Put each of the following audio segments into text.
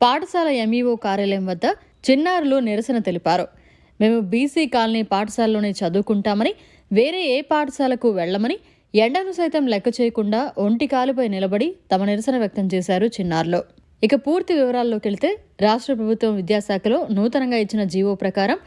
పాఠశాల ఎంఈఓ కార్యాలయం వద్ద చిన్నారులు నిరసన తెలిపారు. మేము బీసీ కాలనీ పాఠశాలలోనే చదువుకుంటామని, వేరే ఏ పాఠశాలకు వెళ్లమని ఎండను సైతం లెక్క చేయకుండా ఒంటి కాలుపై నిలబడి తమ నిరసన వ్యక్తం చేశారు చిన్నారులు. ఇక పూర్తి వివరాల్లోకి వెళ్తే రాష్ట్ర ప్రభుత్వం విద్యాశాఖలో నూతనంగా ఇచ్చిన జీవో ప్రకారం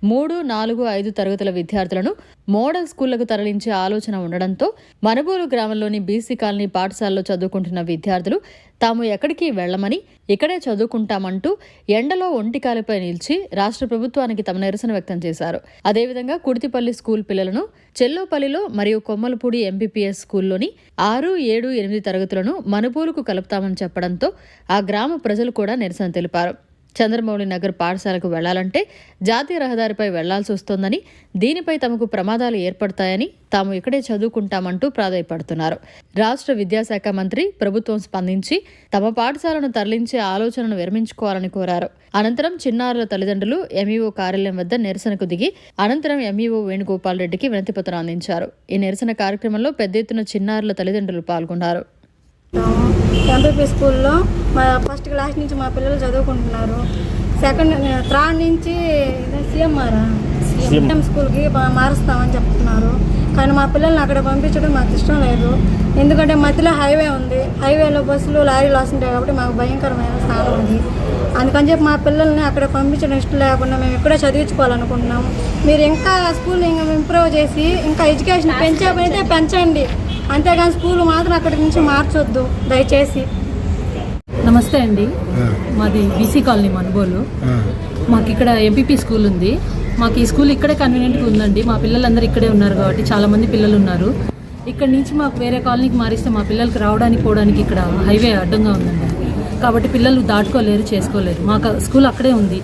3, 4, 5 తరగతుల విద్యార్థులను మోడల్ స్కూళ్లకు తరలించే ఆలోచన ఉండడంతో మనుబోలు గ్రామంలోని బీసీ కాలనీ పాఠశాలలో చదువుకుంటున్న విద్యార్థులు తాము ఎక్కడికి వెళ్లమని, ఇక్కడే చదువుకుంటామంటూ ఎండలో ఒంటికాలపై నిలిచి రాష్ట్ర ప్రభుత్వానికి తమ నిరసన వ్యక్తం చేశారు. అదేవిధంగా కుడితిపల్లి స్కూల్ పిల్లలను చెల్లోపల్లిలో మరియు కొమ్మలపూడి ఎంపీపీఎస్ స్కూల్లోని 6, 7, 8 తరగతులను మనుబోలుకు కలుపుతామని చెప్పడంతో ఆ గ్రామ ప్రజలు కూడా నిరసన తెలిపారు. చంద్రమౌళి నగర్ పాఠశాలకు వెళ్లాలంటే జాతీయ రహదారిపై వెళ్లాల్సి వస్తోందని, దీనిపై తమకు ప్రమాదాలు ఏర్పడతాయని తాము ఇక్కడే చదువుకుంటామంటూ ప్రాధాయపడుతున్నారు. రాష్ట్ర విద్యాశాఖ మంత్రి ప్రభుత్వం స్పందించి తమ పాఠశాలను తరలించే ఆలోచనను విరమించుకోవాలని కోరారు. అనంతరం చిన్నారుల తల్లిదండ్రులు ఎంఈఓ కార్యాలయం వద్ద నిరసనకు దిగి అనంతరం ఎంఈఓ వేణుగోపాల్ రెడ్డికి వినతిపత్రం అందించారు. ఈ నిరసన కార్యక్రమంలో పెద్ద ఎత్తున చిన్నారుల తల్లిదండ్రులు పాల్గొన్నారు. ఎంపీపీ స్కూల్లో మా ఫస్ట్ క్లాస్ నుంచి మా పిల్లలు చదువుకుంటున్నారు. థర్డ్ నుంచి సీఎం స్కూల్కి మారుస్తామని చెప్తున్నారు. కానీ మా పిల్లల్ని అక్కడ పంపించడం మాకు ఇష్టం లేదు. ఎందుకంటే మధ్యలో హైవే ఉంది, హైవేలో బస్సులు లారీలు వస్తుంటాయి కాబట్టి మాకు భయంకరమైన స్థానం ఉంది. అందుకని చెప్పి మా పిల్లల్ని అక్కడ పంపించడం ఇష్టం లేకుండా మేము ఇక్కడే చదివించుకోవాలనుకుంటున్నాము. మీరు ఇంకా స్కూల్ని ఇంకా ఇంప్రూవ్ చేసి ఇంకా ఎడ్యుకేషన్ పెంచేపైతే పెంచండి, అంతేగాని స్కూల్ మాత్రం అక్కడి నుంచి మార్చొద్దు దయచేసి. నమస్తే అండి, మాది బీసీ కాలనీ మనుబోలు. మాకు ఇక్కడ ఎంపీపీ స్కూల్ ఉంది. మాకు ఈ స్కూల్ ఇక్కడే కన్వీనియంట్గా ఉందండి. మా పిల్లలందరూ ఇక్కడే ఉన్నారు కాబట్టి చాలామంది పిల్లలు ఉన్నారు. ఇక్కడ నుంచి మాకు వేరే కాలనీకి మారిస్తే మా పిల్లలకి రావడానికి పోవడానికి ఇక్కడ హైవే అడ్డంగా ఉందండి. కాబట్టి పిల్లలు దాటుకోలేరు, చేసుకోలేరు. మాకు స్కూల్ అక్కడే ఉంది.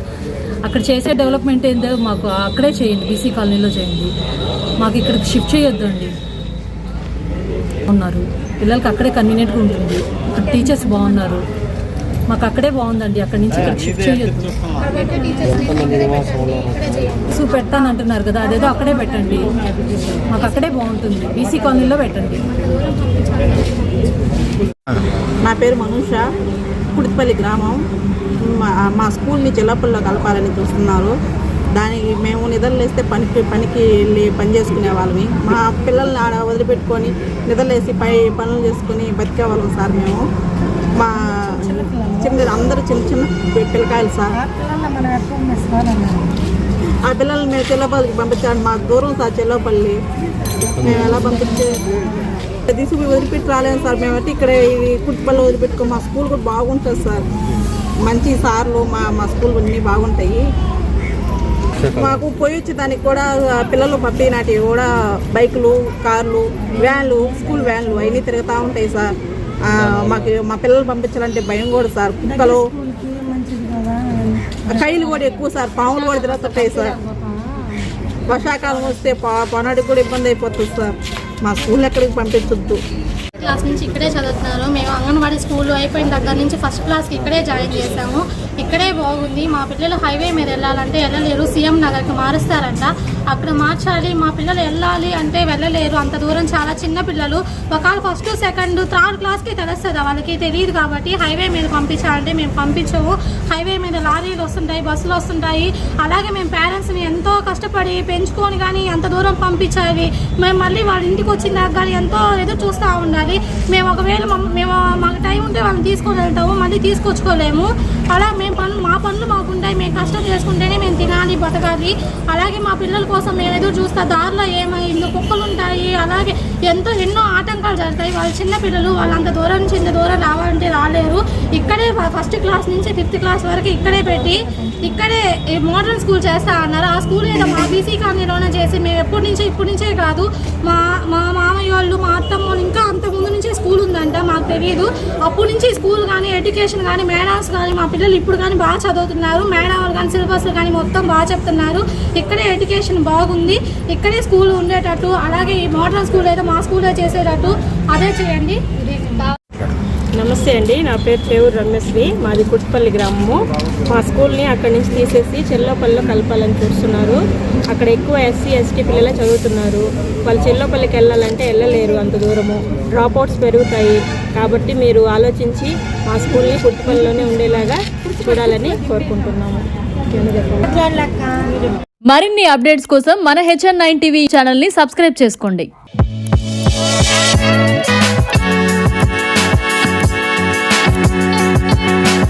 అక్కడ చేసే డెవలప్మెంట్ ఏందో మాకు అక్కడే చేయండి, బీసీ కాలనీలో చేయండి. మాకు ఇక్కడికి షిఫ్ట్ చేయొద్దు అండి. ఉన్నారు పిల్లలకి అక్కడే కన్వీనియంట్గా ఉంటుంది. ఇక్కడ టీచర్స్ బాగున్నారు, మాకు అక్కడే బాగుందండి. అక్కడి నుంచి ఇక్కడ షిఫ్ట్ చేయొద్దు. పెడతాను అంటున్నారు కదా, అదేదో అక్కడే పెట్టండి. మాకు అక్కడే బాగుంటుంది, బీసీ కాలనీలో పెట్టండి. నా పేరు మనూష, కుడిపల్లి గ్రామం. మా స్కూల్ని చెల్లపల్లిలో కలపాలని చూస్తున్నారు. దానికి మేము నిద్రలేస్తే పనికి వెళ్ళి పని చేసుకునే వాళ్ళమి. మా పిల్లల్ని ఆడ వదిలిపెట్టుకొని నిద్రలేసి పనులు చేసుకుని బతికేవాళ్ళం సార్. మేము మా అందరూ చిన్న పిల్లకాయలు సార్. ఆ పిల్లల్ని మేము చెల్లపల్లికి పంపించాలి. మాకు దూరం సార్ చెల్లపల్లి. మేము ఎలా పంపించే తీసుకుని వదిలిపెట్టి రాలేము సార్. మేమైతే ఇక్కడ ఇది కుట్టిపల్లి వదిలిపెట్టుకో. మా స్కూల్ కూడా బాగుంటుంది సార్, మంచి సార్లు. మా స్కూల్ అన్నీ బాగుంటాయి. మాకు పోయి వచ్చేదానికి కూడా పిల్లలు పంపినటివి కూడా బైకులు, కార్లు, వ్యాన్లు, స్కూల్ వ్యాన్లు అవన్నీ తిరుగుతూ ఉంటాయి సార్. మాకు మా పిల్లలు పంపించాలంటే భయం కూడా సార్. కుక్కలు, కైలు కూడా ఎక్కువ సార్, పాములు కూడా తిరుగుతుంటాయి సార్. వర్షాకాలం వస్తే పనాడికి కూడా ఇబ్బంది అయిపోతుంది సార్. మా స్కూల్ ఎక్కడికి పంపించొద్దు. క్లాస్ నుంచి ఇక్కడే చదువుతున్నారు. మేము అంగన్వాడీ స్కూల్ అయిపోయిన దగ్గర నుంచి ఫస్ట్ క్లాస్కి ఇక్కడే జాయిన్ చేసాము. ఇక్కడే బాగుంది. మా పిల్లలు హైవే మీద వెళ్ళాలంటే వెళ్ళలేరు, సీఎం నగర్కి మారుస్తారంట, అక్కడ మార్చాలి. మా పిల్లలు వెళ్ళాలి అంటే వెళ్ళలేరు, అంత దూరం. చాలా చిన్న పిల్లలు. ఒకవేళ ఫస్ట్, సెకండ్, థర్డ్ క్లాస్కి తెలుస్తుంది, వాళ్ళకి తెలియదు. కాబట్టి హైవే మీద పంపించాలంటే మేము పంపించము. హైవే మీద లారీలు వస్తుంటాయి, బస్సులు వస్తుంటాయి. అలాగే మేము పేరెంట్స్ని ఎంతో కష్టపడి పెంచుకొని కానీ అంత దూరం పంపించాలి. మేము మళ్ళీ వాళ్ళ ఇంటికి వచ్చిన దాకా కానీ ఎంతో ఎదురు చూస్తూ ఉండాలి. మేము ఒకవేళ మాకు టైం ఉంటే వాళ్ళని తీసుకొని వెళ్తాము, మళ్ళీ తీసుకొచ్చుకోలేము. అలా మా పనులు మాకుంటాయి. మేము కష్టం చేసుకుంటేనే మేము తినాలి, బతకాలి. అలాగే మా పిల్లల కోసం మేము ఎదురు చూస్తా. దారిలో ఇల్లు కుక్కలు ఉంటాయి. అలాగే ఎన్నో ఆటంకాలు జరుగుతాయి. వాళ్ళు చిన్న పిల్లలు, వాళ్ళు అంత దూరం నుంచి ఇంత దూరం రావాలంటే రాలేరు. ఇక్కడే ఫస్ట్ క్లాస్ నుంచి 5th క్లాస్ వరకు ఇక్కడే పెట్టి ఇక్కడే మోడర్న్ స్కూల్ చేస్తా అన్నారు. ఆ స్కూల్ ఏదో మా బీసీ కాలనీలోనే చేసి మేము ఇప్పటి నుంచే కాదు, మా మామయ్య వాళ్ళు, మా అత్తమ్మ వాళ్ళు ఇంకా అంతకుముందు నుంచే స్కూల్ ఉందంట, మాకు తెలియదు. అప్పటి నుంచి స్కూల్ కానీ, ఎడ్యుకేషన్ కానీ, మేడమ్స్ కానీ మా పిల్లలు ఇప్పుడు కానీ బాగా చదువుతున్నారు. మేడం వాళ్ళు కానీ సిలబస్లు కానీ మొత్తం బాగా చెప్తున్నారు. ఇక్కడే ఎడ్యుకేషన్ బాగుంది. ఇక్కడే స్కూల్ ఉండేటట్టు, అలాగే ఈ మోడర్న్ స్కూల్ అయితే మా స్కూల్లో చేసేటట్టు అదే చేయండి. నమస్తే అండి, నా పేరు పేరు రమేశ్వరి. మాది కుట్టిపల్లి గ్రామము. మా స్కూల్ని అక్కడి నుంచి తీసేసి చెల్లోపల్లిలో కలపాలని చూస్తున్నారు. అక్కడ ఎక్కువ ఎస్సీ ఎస్టీ పిల్లలే చదువుతున్నారు. వాళ్ళు చెల్లోపల్లికి వెళ్ళాలంటే వెళ్ళలేరు, అంత దూరము. డ్రాప్ అవుట్స్ పెరుగుతాయి. కాబట్టి మీరు ఆలోచించి మా స్కూల్ని కుట్టిపల్లిలోనే ఉండేలాగా చూడాలని కోరుకుంటున్నాము. మరిన్ని అప్డేట్స్ కోసం మన HN9 టీవీ ఛానల్ని సబ్స్క్రైబ్ చేసుకోండి.